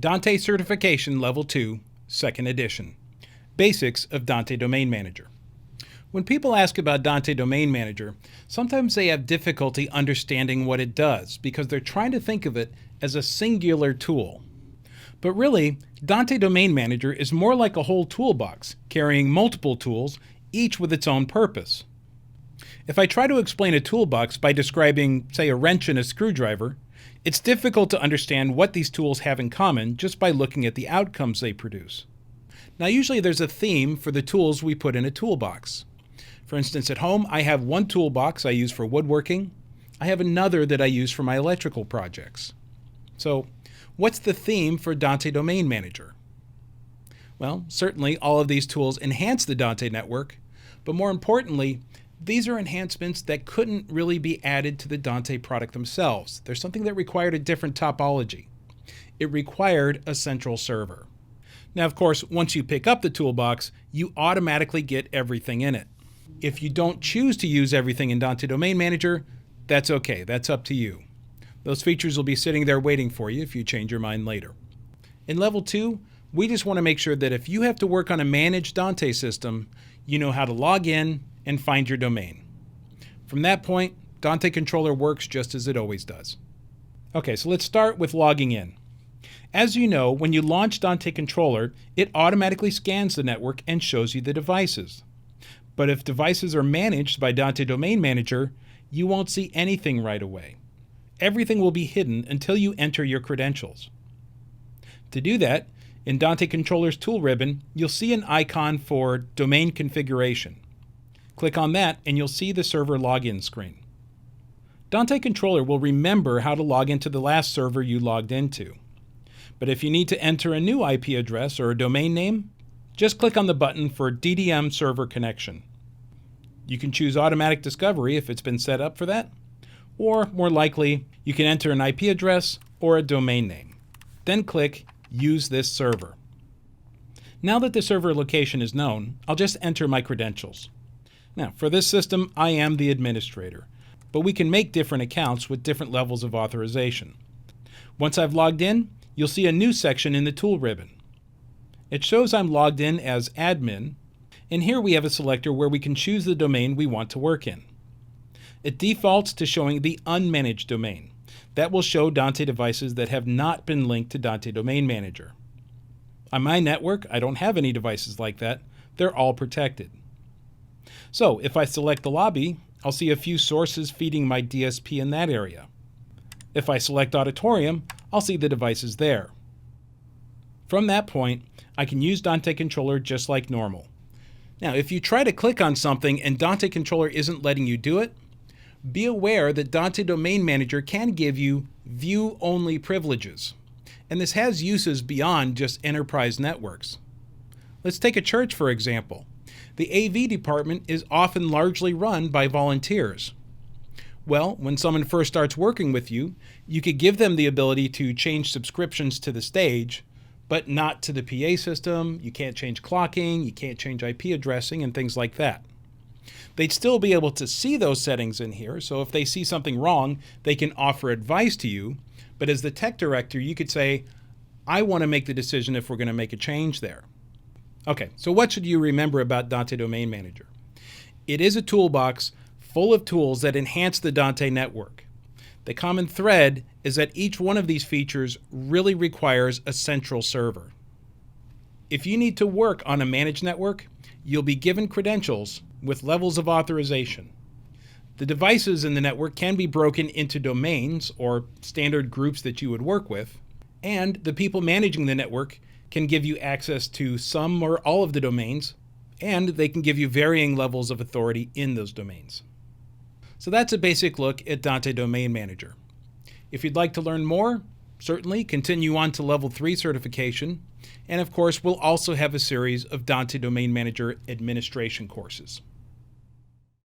Dante Certification Level 2, Second Edition. Basics of Dante Domain Manager. When people ask about Dante Domain Manager, sometimes they have difficulty understanding what it does because they're trying to think of it as a singular tool. But really, Dante Domain Manager is more like a whole toolbox, carrying multiple tools, each with its own purpose. If I try to explain a toolbox by describing, say, a wrench and a screwdriver, it's difficult to understand what these tools have in common just by looking at the outcomes they produce. Now, usually there's a theme for the tools we put in a toolbox. For instance, at home, I have one toolbox I use for woodworking. I have another that I use for my electrical projects. So, what's the theme for Dante Domain Manager? Well, certainly all of these tools enhance the Dante network, but more importantly, these are enhancements that couldn't really be added to the Dante product themselves. There's something that required a different topology. It required a central server. Now, of course, once you pick up the toolbox, you automatically get everything in it. If you don't choose to use everything in Dante Domain Manager, that's okay. That's up to you. Those features will be sitting there waiting for you if you change your mind later. In Level 2, we just want to make sure that if you have to work on a managed Dante system, you know how to log in and find your domain. From that point, Dante Controller works just as it always does. Okay, so let's start with logging in. As you know, when you launch Dante Controller, it automatically scans the network and shows you the devices. But if devices are managed by Dante Domain Manager, you won't see anything right away. Everything will be hidden until you enter your credentials. To do that, in Dante Controller's tool ribbon, you'll see an icon for Domain Configuration. Click on that and you'll see the server login screen. Dante Controller will remember how to log into the last server you logged into. But if you need to enter a new IP address or a domain name, just click on the button for DDM Server Connection. You can choose Automatic Discovery if it's been set up for that, or more likely, you can enter an IP address or a domain name. Then click Use this server. Now that the server location is known, I'll just enter my credentials. Now, for this system, I am the administrator, but we can make different accounts with different levels of authorization. Once I've logged in, you'll see a new section in the tool ribbon. It shows I'm logged in as admin, and here we have a selector where we can choose the domain we want to work in. It defaults to showing the unmanaged domain. That will show Dante devices that have not been linked to Dante Domain Manager. On my network, I don't have any devices like that. They're all protected. So if I select the lobby, I'll see a few sources feeding my DSP in that area. If I select auditorium, I'll see the devices there. From that point, I can use Dante Controller just like normal. Now, if you try to click on something and Dante Controller isn't letting you do it, be aware that Dante Domain Manager can give you view-only privileges. And this has uses beyond just enterprise networks. Let's take a church, for example. The AV department is often largely run by volunteers. Well, when someone first starts working with you, you could give them the ability to change subscriptions to the stage, but not to the PA system. You can't change clocking, you can't change IP addressing, and things like that. They'd still be able to see those settings in here, so if they see something wrong, they can offer advice to you, but as the tech director, you could say, I want to make the decision if we're going to make a change there. Okay, so what should you remember about Dante Domain Manager? It is a toolbox full of tools that enhance the Dante network. The common thread is that each one of these features really requires a central server. If you need to work on a managed network, you'll be given credentials with levels of authorization. The devices in the network can be broken into domains or standard groups that you would work with, and the people managing the network can give you access to some or all of the domains, and they can give you varying levels of authority in those domains. So that's a basic look at Dante Domain Manager. If you'd like to learn more, certainly continue on to Level 3 certification, and of course we'll also have a series of Dante Domain Manager administration courses.